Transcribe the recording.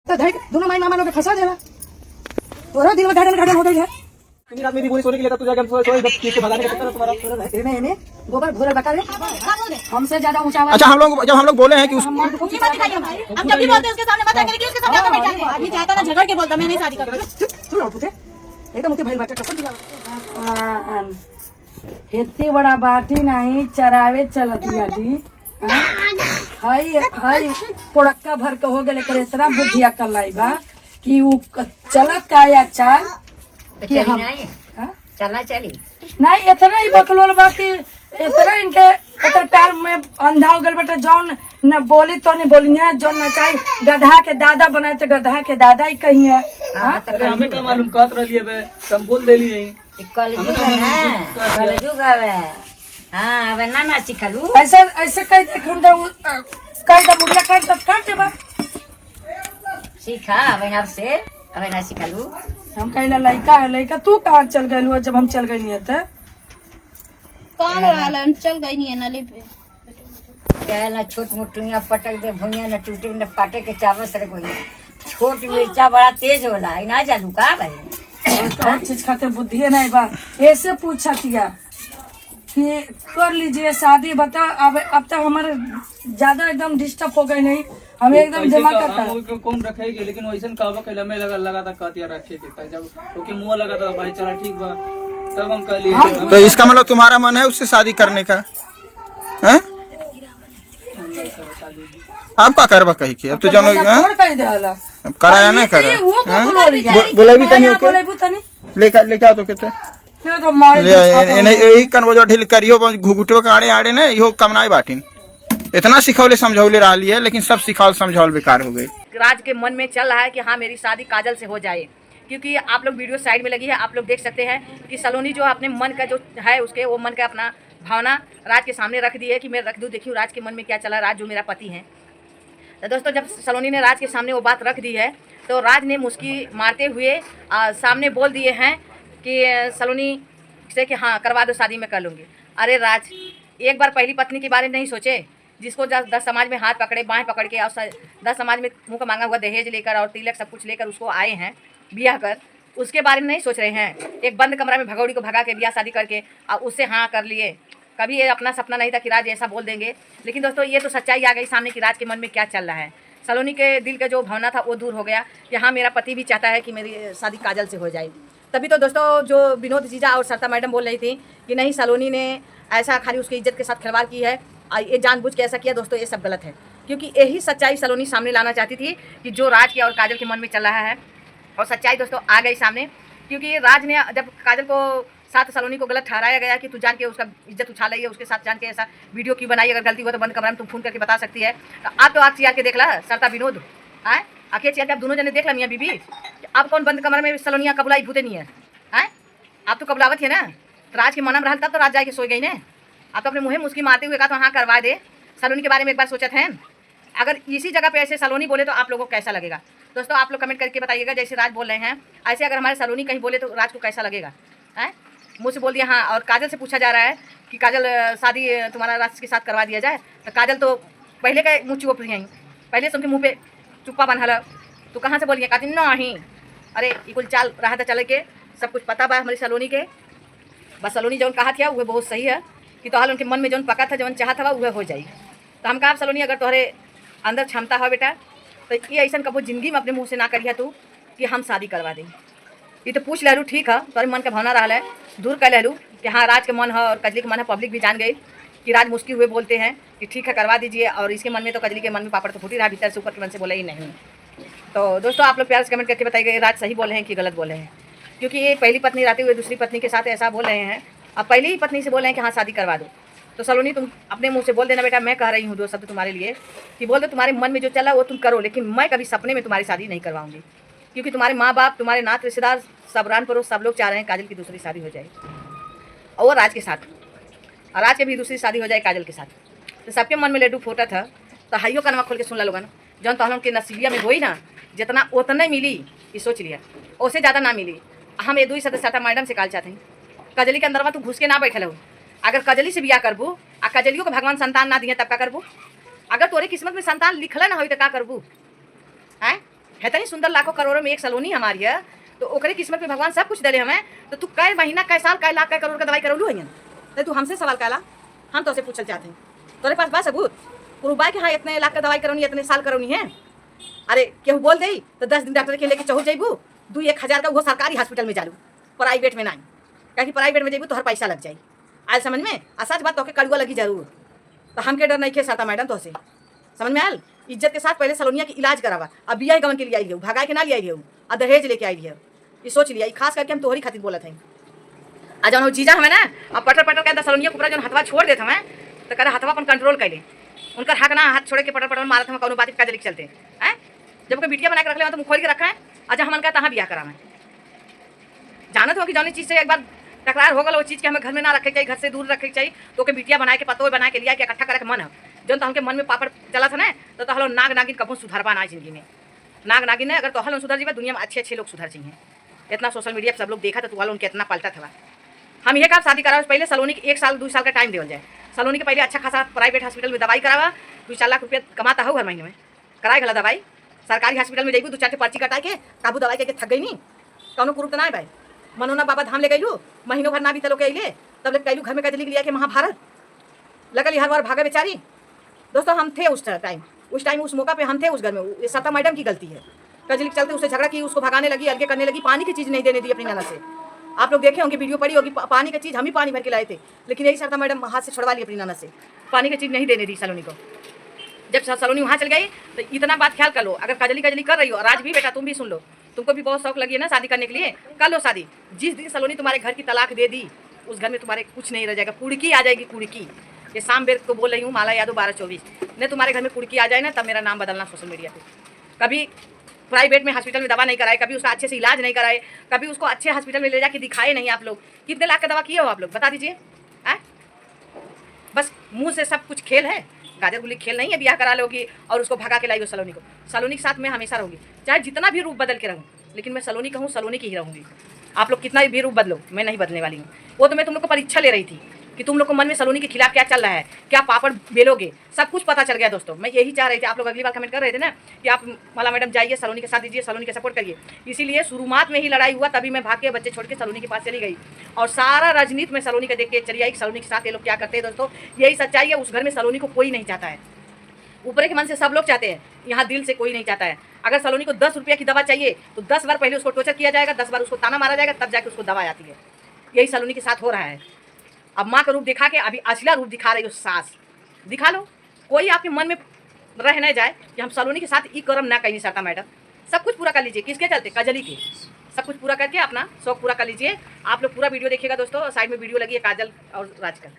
तो दोनों माई मामा लोग फंसा देला तोरा दिल में घाटन हो गई है। तुम रात मेरी बोली सोने के लिए तू जाके हम सोए बस के भगाने का चक्कर तुम्हारा। इन्हें गोबर भोरे बता दे हमसे ज्यादा ऊंचा आवाज। अच्छा हम लोग बोले हैं कि हम जब भी बोलते हैं उसके सामने मत आकर उसके सामने आकर बैठ जाते हैं। आदमी चाहता ना झगड़ के बोलता मैं नहीं शादी करता। सुनो पुते एकदम मुझे भाई बात टक्कर दिया इतनी बड़ा बाटी नहीं चरावे चलती आदि हाय पोड़क्का भर के हो गए करे इतना बुद्धिया कर लाई बा कि वो चलत का या चाल कि हम चलना चली नहीं इतना ही बकलोल बा कि इतना इनके प्यार में अंधा हो गल बेटा जौन न बोली तो नहीं बोली है जौन न चाहे गधा के दादा बनाए तो गधा के दादा ही कहीं है। अरे हमें क्या मालूम कहत रही है हम बोल देली है कलजुग है कलजुग है। हाँ अब ना सिखलू ऐसे ऐसे कह दे खुंडा कह दे मुगला कह दे काट दे बा सीखा अब अब से अब ना सिखलू। हम कहला लड़का है लड़का तू कहाँ चल गए हुआ जब हम चल गए नहीं थे कौन वाला चल गई नहीं है नली पे क्या ना छोट मोटुइया पटक दे भुइया न टूटे न पाटे के चावल सर कोई छोट मिर्चा बड़ा तेज होला ना जानू का भाई कौन चीज खाते बुद्धि है नहीं बा ऐसे पूछा किया कि कर लीजिए शादी बता अब तक हमारे ज्यादा एकदम डिस्टर्ब हो गए नहीं हमें एकदम जमा करता कौन रखेगी लेकिन वैसे कहवा कहला मैं लगा था कहतिया रखे थे जब क्योंकि मुंह लगा था भाई चला ठीक बा तब हम कह लिए। तो इसका मतलब तुम्हारा मन है उससे शादी करने का है? आप क्या करवा कही के अब तो जानो कराया नहीं करा बोले भी तनी लेके आओ तो कहते यही कन्वर्जो ढील करियो घुघुटो के आड़े आड़े ने इहो कमनाई बाटिन इतना सिखौले समझौले रहा लिया लेकिन सब सिखाओ समझौल बेकार हो गई। राज के मन में चल रहा है कि हाँ मेरी शादी काजल से हो जाए क्योंकि आप लोग वीडियो साइड में लगी है आप लोग देख सकते हैं कि सलोनी जो अपने मन का जो है उसके वो मन का अपना भावना राज के सामने रख दी है कि मैं रख दूँ देखिए राज के मन में क्या चला राज जो मेरा पति है। तो दोस्तों जब सलोनी ने राज के सामने वो बात रख दी है तो राज ने मुस्की मारते हुए सामने बोल दिए हैं कि सलोनी से कि हाँ करवा दो शादी में कर लूँगी। अरे राज एक बार पहली पत्नी के बारे में नहीं सोचे जिसको 10 समाज में हाथ पकड़े बाएं पकड़ के और 10 समाज में मुँह का मांगा हुआ दहेज लेकर और तिलक सब कुछ लेकर उसको आए हैं ब्याह कर उसके बारे में नहीं सोच रहे हैं। एक बंद कमरा में भगौड़ी को भगा के ब्याह शादी करके और उससे हाँ कर लिए। कभी ये अपना सपना नहीं था कि राज ऐसा बोल देंगे लेकिन दोस्तों ये तो सच्चाई आ गई सामने कि राज के मन में क्या चल रहा है। सलोनी के दिल का जो भावना था वो दूर हो गया कि हाँ मेरा पति भी चाहता है कि मेरी शादी काजल से हो जाए। तभी तो दोस्तों जो विनोद जीजा और सरता मैडम बोल रही थी कि नहीं सलोनी ने ऐसा खाली उसकी इज्जत के साथ खिलवाड़ की है ये जानबूझ के ऐसा किया। दोस्तों ये सब गलत है क्योंकि यही सच्चाई सलोनी सामने लाना चाहती थी कि जो राज के और काजल के मन में चल रहा है और सच्चाई दोस्तों आ गई सामने क्योंकि राज ने जब काजल को साथ सलोनी को गलत ठहराया गया कि तू जान के उसका इज्जत उछा रही है उसके साथ जान के ऐसा वीडियो क्यों बनाई अगर गलती हुआ तो बंद कमरा में तुम फोन करके बता सकती है। तो आप तो आँख चियार के देख ला सरता विनोद आए आँखें चियार के आप दोनों जने देख ला मियाँ बीबी आप कौन बंद कमरा में सलोनिया कबलाई भूते नहीं है आए आप तो कबलावत है ना। तो राज के मनम रहा तब तो राज जाके सोई गई ने आप तो अपने मुँह मुस्की मारते हुए कहा तो हाँ करवा दे। सलोनी के बारे में एक बार सोचा था अगर इसी जगह पे ऐसे सलोनी बोले तो आप लोगों को कैसा लगेगा। दोस्तों आप लोग कमेंट करके बताइएगा जैसे राज बोल रहे हैं ऐसे अगर हमारे सलोनी कहीं बोले तो राज को कैसा लगेगा है। मुँह से बोल दिया हाँ। और काजल से पूछा जा रहा है कि काजल शादी तुम्हारा राज के साथ करवा दिया जाए तो काजल तो पहले का मुँह चुप रही पहले से उनके मुँह पे चुप्पा बंधा तो कहाँ से बोलिए कहती नहीं अरे ये कुल चाल रहा था चले के सब कुछ पता बा हमारी सलोनी के बस सलोनी जौन कहा था वह बहुत सही है कि तो हाल उनके मन में जौन पका था जौन चाहा था वह हो जाए। तो हम कहा सलोनी अगर तुम्हारे अंदर क्षमता हो बेटा तो ये ऐसा कबो जिंदगी में अपने मुँह से ना करिए तू कि हम शादी करवा दें। ये तो पूछ लहलू ठीक है तुम्हारे मन का भावना रहा है दूर कर लहलू कि हाँ राज के मन है और कजली के मन है। पब्लिक भी जान गई कि राज मुश्किल हुए बोलते हैं कि ठीक है करवा दीजिए और इसके मन में तो कजली के मन में पापड़ तो फूटी रहा भीतर से ऊपर के मन से बोला ही नहीं। तो दोस्तों आप लोग प्यार से कमेंट करके बताइए राज सही बोले हैं कि गलत बोले हैं क्योंकि ये पहली पत्नी रहते हुए दूसरी पत्नी के साथ ऐसा बोल रहे हैं। अब पहली ही पत्नी से बोल रहे हैं कि हाँ शादी करवा दो। तो सलोनी तुम अपने मुंह से बोल देना बेटा मैं कह रही हूँ 2 शब्द तुम्हारे लिए कि बोल दो तुम्हारे मन में जो चला वो तुम करो लेकिन मैं कभी सपने में तुम्हारी शादी नहीं करवाऊंगी क्योंकि तुम्हारे माँ बाप तुम्हारे नात रिश्तेदार सब रान पड़ोस सब लोग चाह रहे हैं काजल की दूसरी शादी हो जाए और वो राज के साथ और राज के भी दूसरी शादी हो जाए काजल के साथ। तो सबके मन में लड्डू फोटा था तो हाइयो का नवा खोल के सुन ला लोगन जौन तो हम के नसीबिया में होई ना जितना उतना मिली ये सोच लिया उससे ज़्यादा ना मिली। हम ये 2 सदस्य मैडम से काल चाहते हैं कजली के अंदर तू घुस के ना बैठल हो अगर कजली से बिया करबू आ कजलियों को भगवान संतान ना दिए तब का करबू अगर तोरे किस्मत में संतान लिखल ना हो तो का करबू है है तनी सुंदर, लाखों करोड़ों में एक सलोनी हमारी है, तो ओकरे किस्मत में भगवान सब कुछ दे हमें। तो तू कै महीना, कै साल, कै लाख, कै करोड़ का दवाई करौलू है, तो तू हमसे सवाल कैला, हम तो उसे पूछल चाहते हैं। तोरे पास बा सबूत प्रूफ कि हाँ इतने लाख का दवाई करौनी, इतने साल करौनी है? अरे केहू बोल दे तो 10 दिन डॉक्टर के लेके चहु जैबू, 2-1 हज़ार का वो सरकारी हॉस्पिटल में जालू, प्राइवेट में नहीं, क्योंकि प्राइवेट में जैबू तो हर पैसा लग जाए। आज समझ में आ? सच बात तो के कड़ुआ लगी जरूर, तो हमके डर नहीं खे साता मैडम तो से समझ में आयल। इज्जत के साथ पहले सलोनिया की इलाज करावा, अब बिया गवन के लिए आई हूँ, भगाए के ना ले आई हूँ, और दहेज लेके आई है, ये सोच लिया। खास करके हम तोहरी खातिर बोलत हैं। आ जौन जीजा हमें ना अब पटर पटर कहता सलोनिया कुपरा जौन हथवा छोड़ देते हमें, तो कह हथवा अपन कंट्रोल कर ले, उनका हक ना हाथ छोड़ के पटर पटर मारत हमें, कौन बात का जरिक चलते हैं। जब कोई बिटिया बना के रख ले तो मुँह खोल के रखा है, अच्छा हमन का तहाँ बिया करा मैं जानत हो कि जौन चीज़ से एक बार तकरार हो गल, वो चीज़ के हमें घर में ना रखे चाहिए, घर से दूर रखे चाहिए। तो के बिटिया बना के पतो बना के लिया कि इकट्ठा करे के मन है, जौन तो हमके मन में पापड़ चला था ना, तो हलो नाग नागिन कबू सुधारबा ना जिंदगी में। नाग नागिन है अगर तो हलो सुधर जीवा, दुनिया में अच्छे लोग सुधर चाहिए। इतना सोशल मीडिया पर सब लोग देखा, तो तू उनके इतना पलटा था। हम ये कहा शादी कराओ पहले सलोनी के 1 साल 2 साल का टाइम देवल जाए। सलोनी के पहले अच्छा खासा प्राइवेट हॉस्पिटल में दवाई करावा, 2-4 लाख रुपया कमाता हो हर महीने में, कराए गला दवाई। सरकारी हॉस्पिटल में जाइबू 2-4 पर्ची कटा के काबू दवाई के थक गई नहीं, कौनो प्रूफ तो ना भाई। मनोना बाबा धाम ले गईलू, महीनों भर ना भी तलो के अइले, तब ले कैलू घर में कजली लिया के महाभारत लगल हर बार भागे बेचारी। दोस्तों हम थे उस टाइम उस मौका पे हम थे उस घर में। ये सत्ता मैडम की गलती है, कजली के चलते उससे झगड़ा की, उसको भगाने लगी, अलगे करने लगी, पानी की चीज़ नहीं देने दी अपनी ननद से। आप लोग देखे होंगे, वीडियो पड़ी होगी, पानी की चीज़ हम ही पानी भर के लाए थे, लेकिन यही सत्ता मैडम हाथ से छुड़वा ली अपनी ननद से, पानी की चीज़ नहीं देने दी सलोनी को। जब सलोनी वहाँ चल गई तो इतना बात ख्याल कर लो, अगर कजली कर रही हो, और आज भी बेटा तुम भी सुन लो, तुमको भी बहुत शौक लगी है ना शादी करने के लिए, कर लो शादी। जिस दिन सलोनी तुम्हारे घर की तलाक दे दी, उस घर में तुम्हारे कुछ नहीं रह जाएगा, कुड़की आ जाएगी, कुड़की। ये शाम बेर को बोल रही हूँ, माला यादव 12-24 नहीं तुम्हारे घर में कुड़की आ जाए ना, तब मेरा नाम बदलना सोशल मीडिया पे। कभी प्राइवेट में हॉस्पिटल में दवा नहीं कराए, कभी उसका अच्छे से इलाज नहीं कराए, कभी उसको अच्छे हॉस्पिटल में ले जाके दिखाए नहीं। आप लोग कितने लाख का दवा किए हो आप लोग बता दीजिए। बस मुंह से सब कुछ खेल है, गाजर गुली खेल नहीं है। ब्याह करा लोगी और उसको भगा के लाई हो सलोनी को। सलोनी के साथ मैं हमेशा रहूँगी, चाहे जितना भी रूप बदल के रहूँ, लेकिन मैं सलोनी कहूँ सलोनी की ही रहूँगी। आप लोग कितना भी रूप बदलो, मैं नहीं बदलने वाली हूँ। वो तो मैं तुम लोग को परीक्षा ले रही थी कि तुम लोग को मन में सलोनी के खिलाफ क्या चल रहा है, क्या पापड़ बेलोगे, सब कुछ पता चल गया दोस्तों। मैं यही चाह रही थी, आप लोग अगली बार कमेंट कर रहे थे ना कि आप माला मैडम जाइए सलोनी के साथ दीजिए, सलोनी के सपोर्ट करिए। इसीलिए शुरुआत में ही लड़ाई हुआ, तभी मैं भाग के बच्चे छोड़ के सलोनी के पास चली गई, और सारा राजनीति में सलोनी का देख के चली आई कि सलोनी के साथ ये लोग क्या करते हैं। दोस्तों यही सच्चाई है, उस घर में सलोनी को कोई नहीं चाहता है, ऊपर के मन से सब लोग चाहते हैं, यहाँ दिल से कोई नहीं चाहता है। अगर सलोनी को 10 रुपये की दवा चाहिए तो 10 बार पहले उसको टॉर्चर किया जाएगा, 10 बार उसको ताना मारा जाएगा, तब जाके उसको दवा आती है। यही सलोनी के साथ हो रहा है। अब माँ का रूप दिखा के अभी असला रूप दिखा रही हो सास, दिखा लो। कोई आपके मन में रह न जाए कि हम सलोनी के साथ ई कर्म ना कहीं सरता मैडम। सब कुछ पूरा कर लीजिए, किसके चलते, कजली के। सब कुछ पूरा करके अपना शौक पूरा कर लीजिए। आप लोग पूरा वीडियो देखिएगा दोस्तों, साइड में वीडियो लगी है काजल और राजकल।